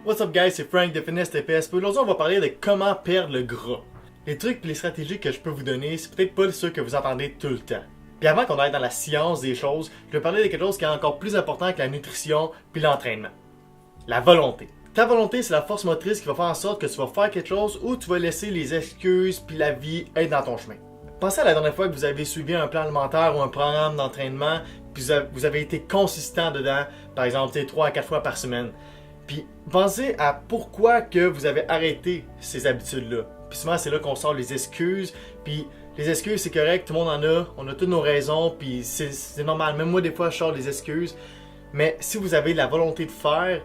What's up guys, c'est Frank de Fitness TPS. Aujourd'hui, on va parler de comment perdre le gras. Les trucs et les stratégies que je peux vous donner, c'est peut-être pas ceux que vous entendez tout le temps. Puis avant qu'on aille dans la science des choses, je vais parler de quelque chose qui est encore plus important que la nutrition puis l'entraînement. La volonté. Ta volonté, c'est la force motrice qui va faire en sorte que tu vas faire quelque chose ou tu vas laisser les excuses puis la vie être dans ton chemin. Pensez à la dernière fois que vous avez suivi un plan alimentaire ou un programme d'entraînement puis vous avez été consistant dedans, par exemple 3 à 4 fois par semaine. Puis pensez à pourquoi que vous avez arrêté ces habitudes-là. Puis souvent c'est là qu'on sort les excuses. Puis les excuses c'est correct, tout le monde en a. On a toutes nos raisons, puis c'est normal. Même moi des fois je sors des excuses. Mais si vous avez la volonté de faire,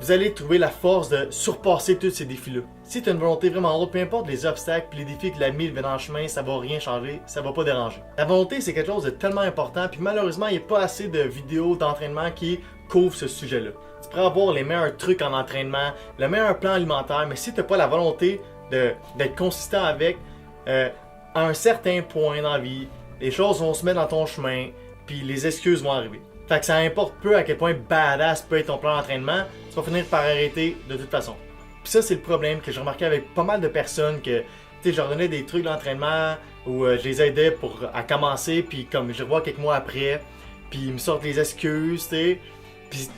vous allez trouver la force de surpasser tous ces défis-là. Si tu as une volonté vraiment haute, peu importe les obstacles puis les défis que la vie met dans le chemin, ça va rien changer, ça va pas déranger. La volonté c'est quelque chose de tellement important, puis malheureusement il n'y a pas assez de vidéos d'entraînement qui couvrent ce sujet-là. Tu pourrais avoir les meilleurs trucs en entraînement, le meilleur plan alimentaire, mais si tu n'as pas la volonté d'être consistant avec, à un certain point dans la vie, les choses vont se mettre dans ton chemin, puis les excuses vont arriver. Fait que ça importe peu à quel point badass peut être ton plan d'entraînement, tu vas finir par arrêter de toute façon. Puis ça, c'est le problème que j'ai remarqué avec pas mal de personnes que, tu sais, je leur donnais des trucs d'entraînement ou je les aidais à commencer, puis comme je les vois quelques mois après, puis ils me sortent les excuses, tu sais. Puis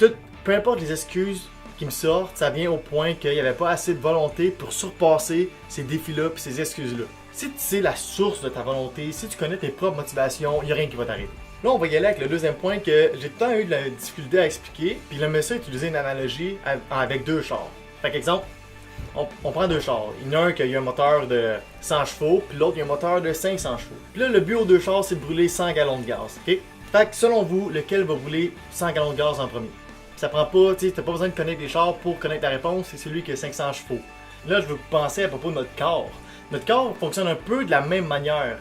peu importe les excuses qui me sortent, ça vient au point qu'il n'y avait pas assez de volonté pour surpasser ces défis-là puis ces excuses-là. Si tu sais la source de ta volonté, si tu connais tes propres motivations, il n'y a rien qui va t'arrêter. Là, on va y aller avec le deuxième point que j'ai tout le temps eu de la difficulté à expliquer. Puis le monsieur a utilisé une analogie avec deux chars. Fait qu'exemple, on prend deux chars. Il y en a un qui a un moteur de 100 chevaux, puis l'autre il a un moteur de 500 chevaux. Puis là, le but aux deux chars, c'est de brûler 100 gallons de gaz. Ok? Fait que selon vous, lequel va brûler 100 gallons de gaz en premier? Ça prend pas, tu sais, t'as pas besoin de connaître les chars pour connaître la réponse, c'est celui qui a 500 chevaux. Là, je veux penser à propos de notre corps. Notre corps fonctionne un peu de la même manière.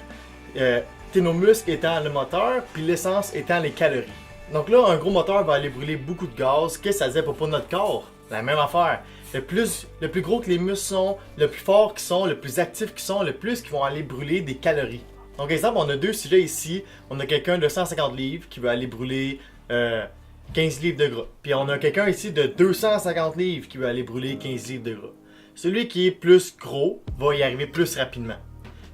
Nos muscles étant le moteur, puis l'essence étant les calories. Donc là, un gros moteur va aller brûler beaucoup de gaz. Qu'est-ce que ça dit à propos de notre corps? La même affaire. Le plus gros que les muscles sont, le plus fort qu'ils sont, le plus actifs qu'ils sont, le plus qu'ils vont aller brûler des calories. Donc exemple, on a deux sujets ici. On a quelqu'un de 150 livres qui va aller brûler 15 livres de gras. Puis on a quelqu'un ici de 250 livres qui va aller brûler 15 livres de gras. Celui qui est plus gros va y arriver plus rapidement.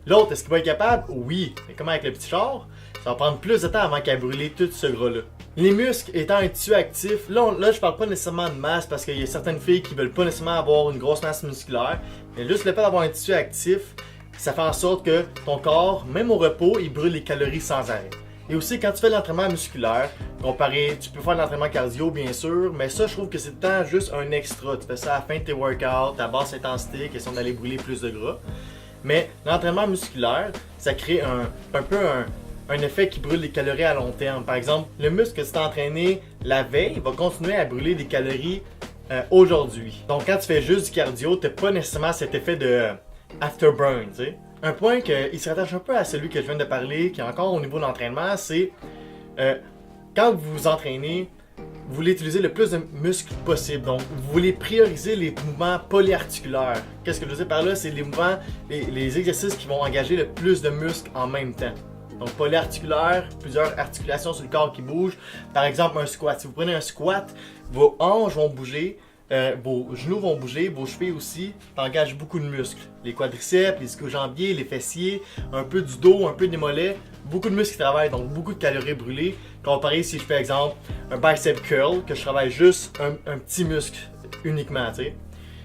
L'autre, est-ce qu'il va être capable? Oui. Mais comme avec le petit char, ça va prendre plus de temps avant qu'il ait brûlé tout ce gras-là. Les muscles étant un tissu actif, là je parle pas nécessairement de masse parce qu'il y a certaines filles qui veulent pas nécessairement avoir une grosse masse musculaire. Mais juste le fait d'avoir un tissu actif, ça fait en sorte que ton corps, même au repos, il brûle les calories sans arrêt. Et aussi, quand tu fais de l'entraînement musculaire, tu peux faire de l'entraînement cardio, bien sûr, mais ça, je trouve que c'est tout le temps juste un extra. Tu fais ça à la fin de tes workouts, à basse intensité, question d'aller brûler plus de gras. Mais l'entraînement musculaire, ça crée un peu un effet qui brûle des calories à long terme. Par exemple, le muscle que tu t'es entraîné la veille va continuer à brûler des calories aujourd'hui. Donc quand tu fais juste du cardio, tu n'as pas nécessairement cet effet de afterburn, tu sais. Un point qui se rattache un peu à celui que je viens de parler, qui est encore au niveau de l'entraînement, c'est quand vous vous entraînez, vous voulez utiliser le plus de muscles possible. Donc, vous voulez prioriser les mouvements polyarticulaires. Qu'est-ce que je veux dire par là? C'est les mouvements, les exercices qui vont engager le plus de muscles en même temps. Donc, polyarticulaire, plusieurs articulations sur le corps qui bougent. Par exemple, un squat. Si vous prenez un squat, vos hanches vont bouger, vos genoux vont bouger, vos chevilles aussi. Ça engage beaucoup de muscles. Les quadriceps, les ischio-jambiers, les fessiers, un peu du dos, un peu des mollets. Beaucoup de muscles qui travaillent, donc beaucoup de calories brûlées. Comparé si je fais exemple un bicep curl, que je travaille juste un petit muscle uniquement, tu sais.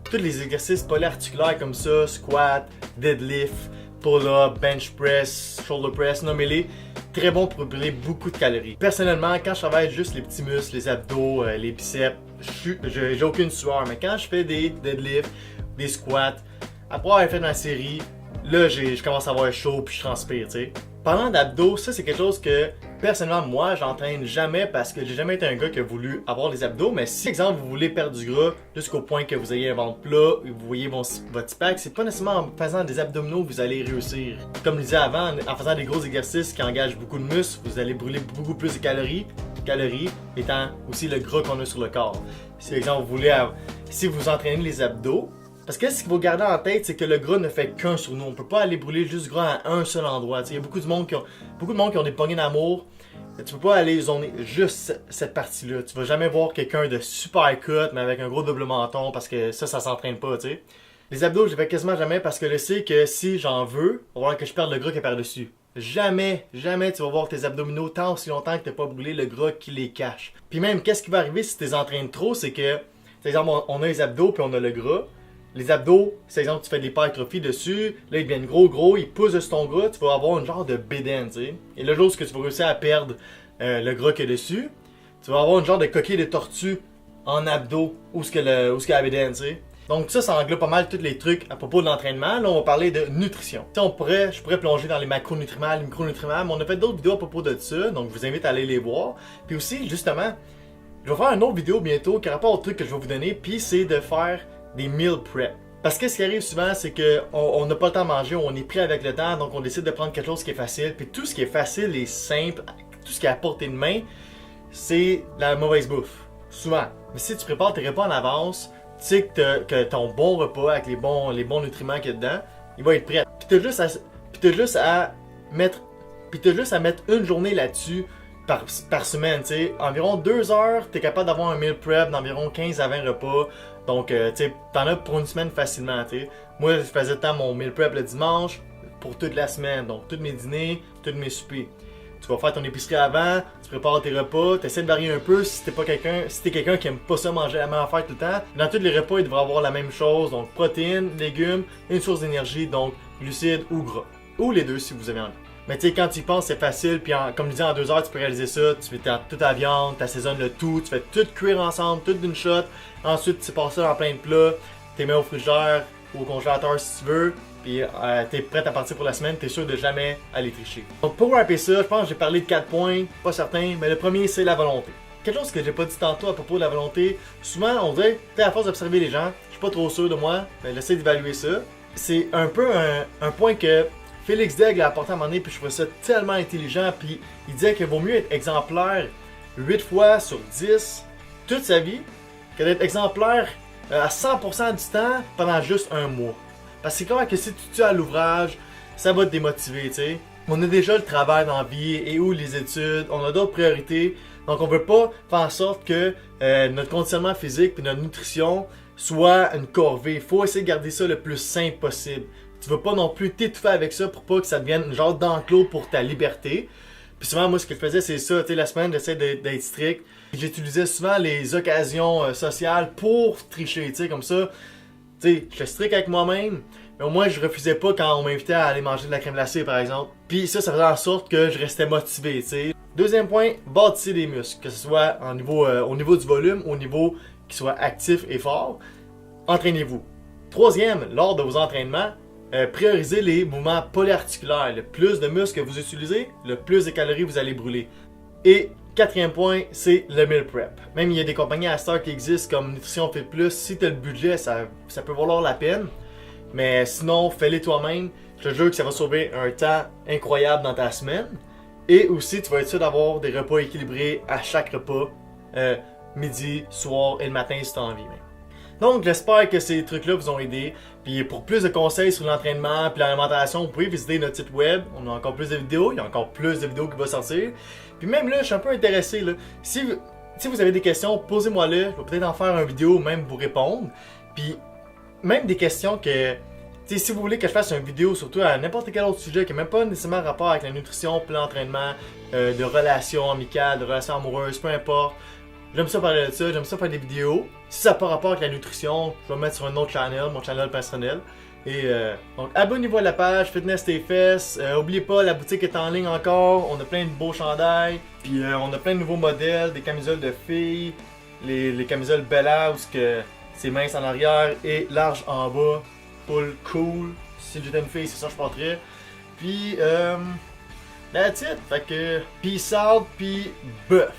Tous les exercices polyarticulaires comme ça, squat, deadlift, pull-up, bench press, shoulder press, nommez-les, très bon pour brûler beaucoup de calories. Personnellement, quand je travaille juste les petits muscles, les abdos, les biceps, j'ai aucune sueur, mais quand je fais des deadlifts, des squats, après avoir fait ma série, là je commence à avoir chaud puis je transpire, tu sais. Parlant d'abdos, ça c'est quelque chose que personnellement moi j'entraîne jamais parce que j'ai jamais été un gars qui a voulu avoir les abdos, mais si par exemple vous voulez perdre du gras jusqu'au point que vous ayez un ventre plat, vous voyez votre six-pack, c'est pas nécessairement en faisant des abdominaux que vous allez réussir. Comme je disais avant, en faisant des gros exercices qui engagent beaucoup de muscles, vous allez brûler beaucoup plus de calories étant aussi le gras qu'on a sur le corps. Si par exemple si vous entraînez les abdos, parce que ce qu'il faut garder en tête, c'est que le gras ne fait qu'un sur nous. On peut pas aller brûler juste du gras à un seul endroit. Il y a beaucoup de monde qui ont des poignées d'amour Tu peux pas aller zoner juste cette partie-là. Tu vas jamais voir quelqu'un de super cut, mais avec un gros double menton, parce que ça s'entraîne pas, tu sais. Les abdos, je les fais quasiment jamais parce que je sais que si j'en veux, il va falloir que je perde le gras qui est par-dessus. Jamais tu vas voir tes abdominaux tant aussi longtemps que t'as pas brûlé le gras qui les cache. Puis même, qu'est-ce qui va arriver si tu les entraînes trop, c'est que, par exemple, on a les abdos puis on a le gras. Les abdos, c'est exemple, tu fais de l'hypertrophie dessus, là ils deviennent gros, ils poussent sur ton gras, tu vas avoir une genre de bédaine, tu sais. Et le jour où tu vas réussir à perdre le gras qu'il y a dessus, tu vas avoir une genre de coquille de tortue en abdos où est-ce qu'il y a la bédaine, tu sais. Donc ça englobe pas mal tous les trucs à propos de l'entraînement. Là, on va parler de nutrition. Tu sais, je pourrais plonger dans les macronutriments, les micronutriments, mais on a fait d'autres vidéos à propos de ça, donc je vous invite à aller les voir. Puis aussi, justement, je vais faire une autre vidéo bientôt qui rapporte au truc que je vais vous donner, puis c'est de faire des meal prep. Parce que ce qui arrive souvent, c'est qu'on n'a pas le temps de manger, on est pris avec le temps, donc on décide de prendre quelque chose qui est facile. Puis tout ce qui est facile et simple, tout ce qui est à portée de main, c'est la mauvaise bouffe. Souvent. Mais si tu prépares tes repas en avance, tu sais que ton bon repas avec les bons nutriments qu'il y a dedans, il va être prêt. Puis t'as juste à mettre une journée là-dessus par semaine, tu sais. Environ 2 heures, t'es capable d'avoir un meal prep d'environ 15 à 20 repas. Donc, tu sais, t'en as pour une semaine facilement, tu sais. Moi, je faisais tant mon meal prep le dimanche pour toute la semaine. Donc, tous mes dîners, tous mes soupers. Tu vas faire ton épicerie avant, tu prépares tes repas, tu essaies de varier un peu si t'es quelqu'un qui aime pas ça manger la même affaire tout le temps. Dans tous les repas, il devrait avoir la même chose, donc protéines, légumes, une source d'énergie, donc glucides ou gras. Ou les deux si vous avez envie. Mais tu sais, quand tu y penses, c'est facile, puis comme je disais, en 2 heures, tu peux réaliser ça, tu fais toute la viande, tu assaisonnes le tout, tu fais tout cuire ensemble, tout d'une shot, ensuite tu passes ça dans plein de plats, tu les mets au frigidaire ou au congélateur si tu veux, puis t'es prêt à partir pour la semaine, t'es sûr de jamais aller tricher. Donc pour rapper ça, je pense que j'ai parlé de 4 points, pas certain, mais le premier c'est la volonté. Quelque chose que j'ai pas dit tantôt à propos de la volonté, souvent on dirait, à force d'observer les gens, je suis pas trop sûr de moi, mais j'essaie d'évaluer ça. C'est un peu un point que Félix Daigle a apporté à un moment donné, puis je trouvais ça tellement intelligent, puis il disait qu'il vaut mieux être exemplaire 8 fois sur 10 toute sa vie que d'être exemplaire à 100% du temps pendant juste un mois. Parce que c'est comme que si tu tues à l'ouvrage, ça va te démotiver, tu sais. On a déjà le travail dans la vie et ou les études, on a d'autres priorités, donc on veut pas faire en sorte que notre conditionnement physique et notre nutrition soit une corvée. Il faut essayer de garder ça le plus simple possible. Tu veux pas non plus t'étouffer avec ça pour pas que ça devienne une genre d'enclos pour ta liberté. Puis souvent, moi, ce que je faisais, c'est ça. Tu sais, la semaine, j'essaie d'être strict. J'utilisais souvent les occasions sociales pour tricher, tu sais, comme ça. Tu sais, j'étais strict avec moi-même, mais au moins, je refusais pas quand on m'invitait à aller manger de la crème glacée, par exemple. Puis ça faisait en sorte que je restais motivé, tu sais. Deuxième point, bâtissez des muscles. Que ce soit au niveau du volume, au niveau qui soit actif et fort. Entraînez-vous. Troisième, lors de vos entraînements, priorisez les mouvements polyarticulaires. Le plus de muscles que vous utilisez, le plus de calories vous allez brûler. Et quatrième point, c'est le meal prep. Même il y a des compagnies à Star qui existent comme Nutrition Fit Plus. Si tu as le budget, ça peut valoir la peine. Mais sinon, fais-les toi-même. Je te jure que ça va sauver un temps incroyable dans ta semaine. Et aussi, tu vas être sûr d'avoir des repas équilibrés à chaque repas. Midi, soir et le matin si tu as envie. Donc, j'espère que ces trucs-là vous ont aidé. Puis pour plus de conseils sur l'entraînement et l'alimentation, vous pouvez visiter notre site web. On a encore plus de vidéos. Il y a encore plus de vidéos qui vont sortir. Puis même là, je suis un peu intéressé. Là. Si vous avez des questions, posez-moi-les. Je vais peut-être en faire une vidéo, même vous répondre. Puis même des questions que... si vous voulez que je fasse une vidéo surtout à n'importe quel autre sujet qui n'a même pas nécessairement rapport avec la nutrition, puis l'entraînement, de relations amicales, de relations amoureuses, peu importe. J'aime ça parler de ça, j'aime ça faire des vidéos. Si ça n'a pas rapport avec la nutrition, je vais me mettre sur un autre channel, mon channel personnel. Et donc abonnez-vous à la page Fitness tes fesses. N'oubliez pas, la boutique est en ligne encore. On a plein de beaux chandails. Puis on a plein de nouveaux modèles, des camisoles de filles, les camisoles Bella où c'est mince en arrière et large en bas. Full cool. Si j'étais une fille, c'est ça que je porterais. Puis that's it. Fait que peace out puis bœuf.